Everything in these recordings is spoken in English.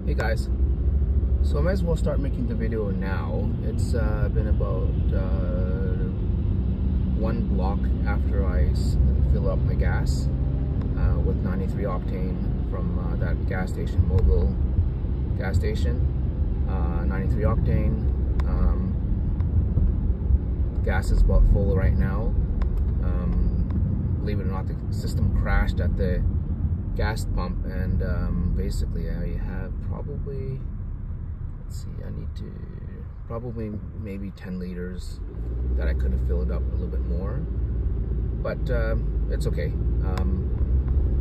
Hey guys, so I might as well start making the video now. It's been about 1 block after I fill up my gas with 93 octane from that gas station, Mobile gas station. 93 octane. Gas is about full right now. Believe it or not, the system crashed at the gas pump, and basically I have probably, let's see, I need to probably maybe 10 liters that I could have filled up a little bit more, but it's okay.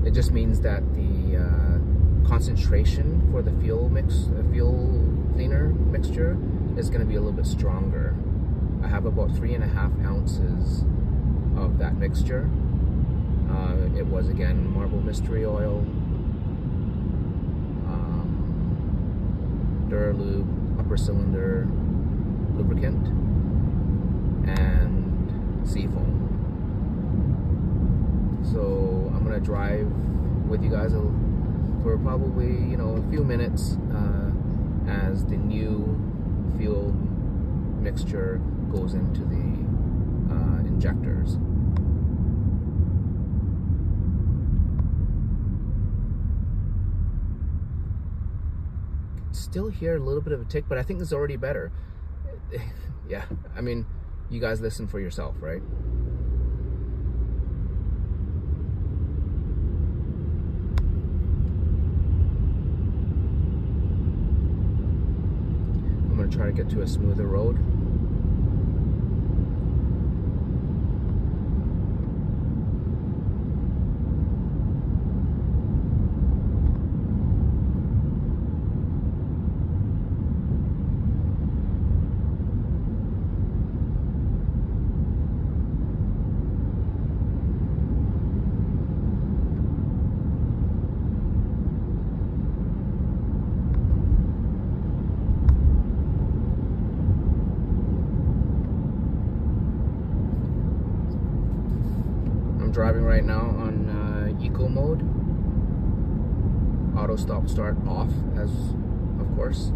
It just means that the concentration for the fuel cleaner mixture is going to be a little bit stronger. I have about 3.5 ounces of that mixture. It was again Marble Mystery Oil, Duralube upper cylinder lubricant, and Seafoam. So I'm gonna drive with you guys for probably a few minutes as the new fuel mixture goes into the injectors. Still hear a little bit of a tick, but I think this is already better. Yeah, I mean, you guys listen for yourself, right? I'm gonna try to get to a smoother road. Driving right now on eco mode, auto stop start off, as of course.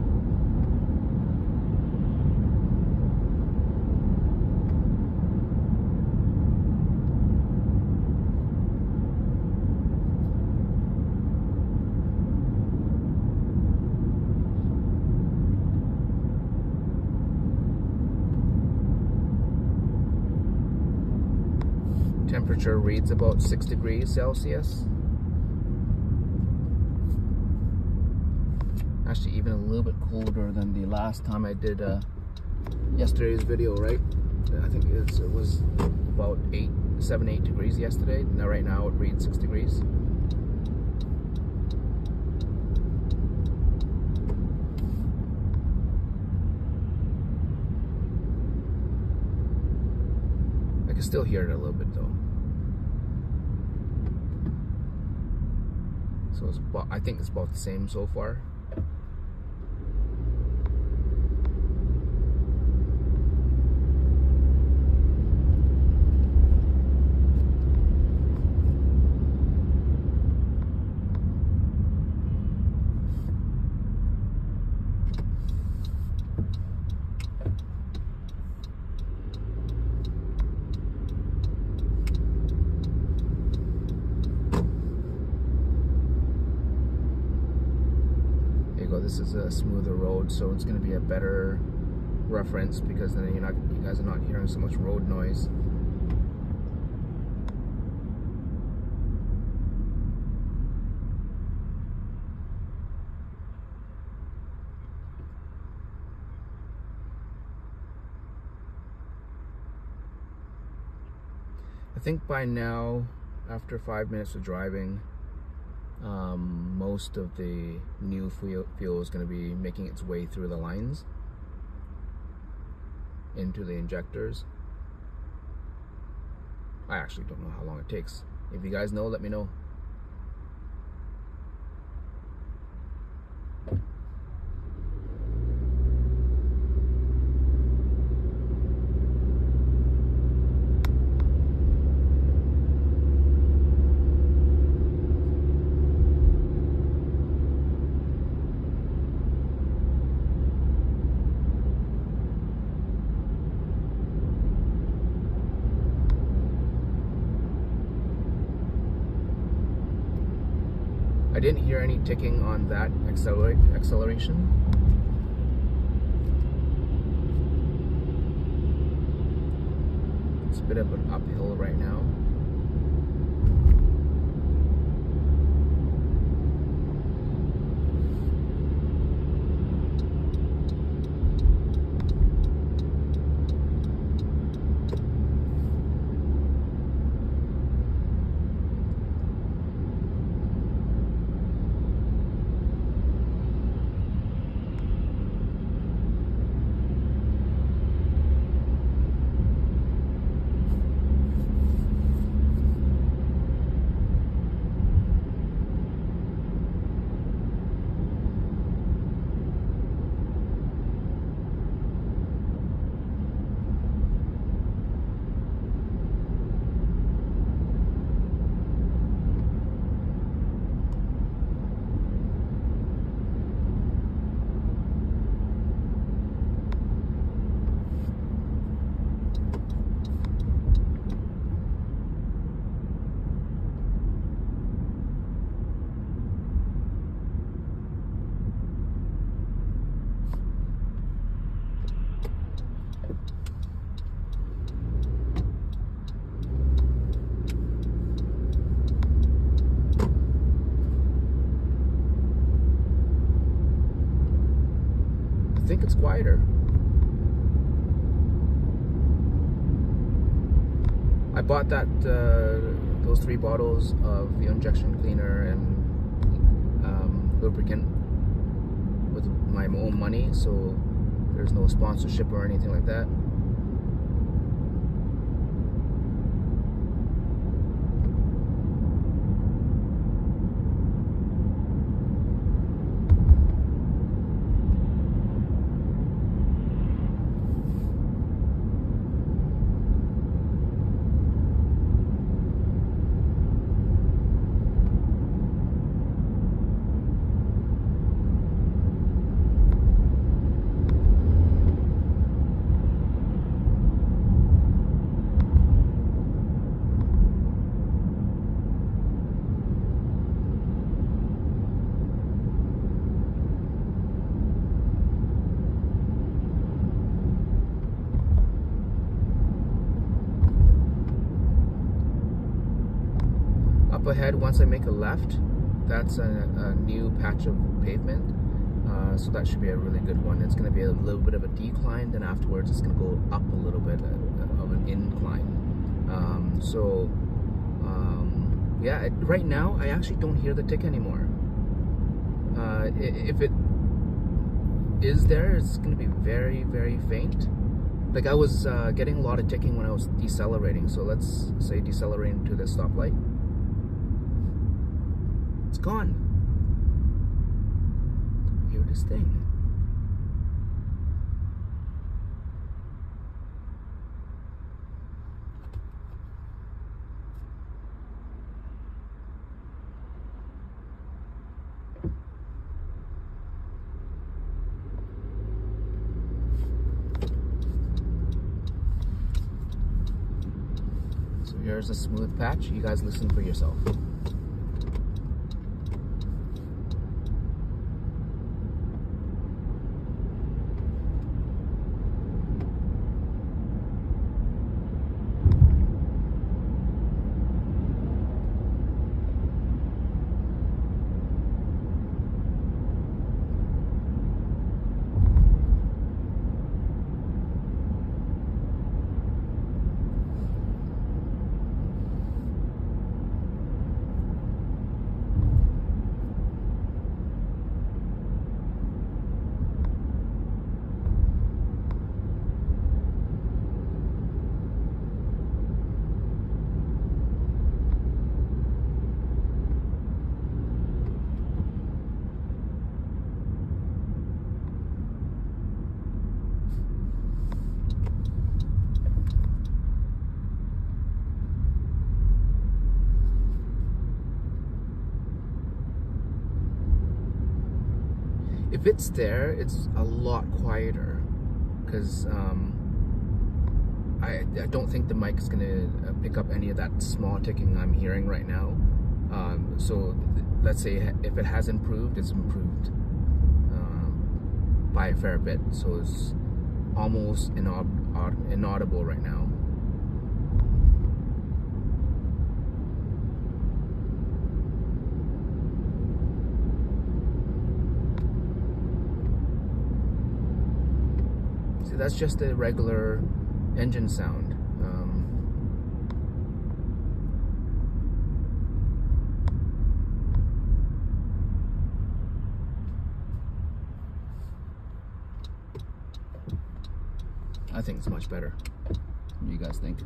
Temperature reads about 6 degrees Celsius. Actually, even a little bit colder than the last time I did yesterday's video, right? I think it was about 7, 8 degrees yesterday. Now, right now, it reads 6 degrees. I can still hear it a little bit though. So it's about, I think it's about the same so far. This is a smoother road, so it's going to be a better reference, because then you guys are not hearing so much road noise. I think by now, after 5 minutes of driving, most of the new fuel is going to be making its way through the lines into the injectors. I actually don't know how long it takes. If you guys know, let me know. I didn't hear any ticking on that acceleration. It's a bit of an uphill right now. I think it's quieter. I bought that those 3 bottles of the injection cleaner and lubricant with my own money, so there's no sponsorship or anything like that. Up ahead, once I make a left, that's a new patch of pavement, so that should be a really good one. It's going to be a little bit of a decline, then afterwards it's going to go up a little bit of an incline. Yeah, right now I actually don't hear the tick anymore. If it is there, it's going to be very, very faint. Like I was getting a lot of ticking when I was decelerating, so let's say decelerating to the stoplight. It's gone. Weirdest thing. So here's a smooth patch. You guys listen for yourself. If it's there, it's a lot quieter because I don't think the mic is going to pick up any of that small ticking I'm hearing right now. So let's say if it has improved, it's improved by a fair bit. So it's almost inaudible right now. See, that's just the regular engine sound. I think it's much better. What do you guys think?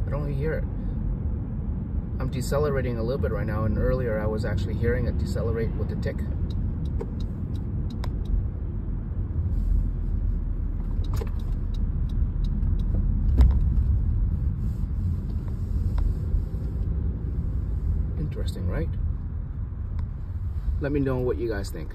I don't hear it. I'm decelerating a little bit right now, and earlier I was actually hearing it decelerate with the tick. Interesting, right? Let me know what you guys think.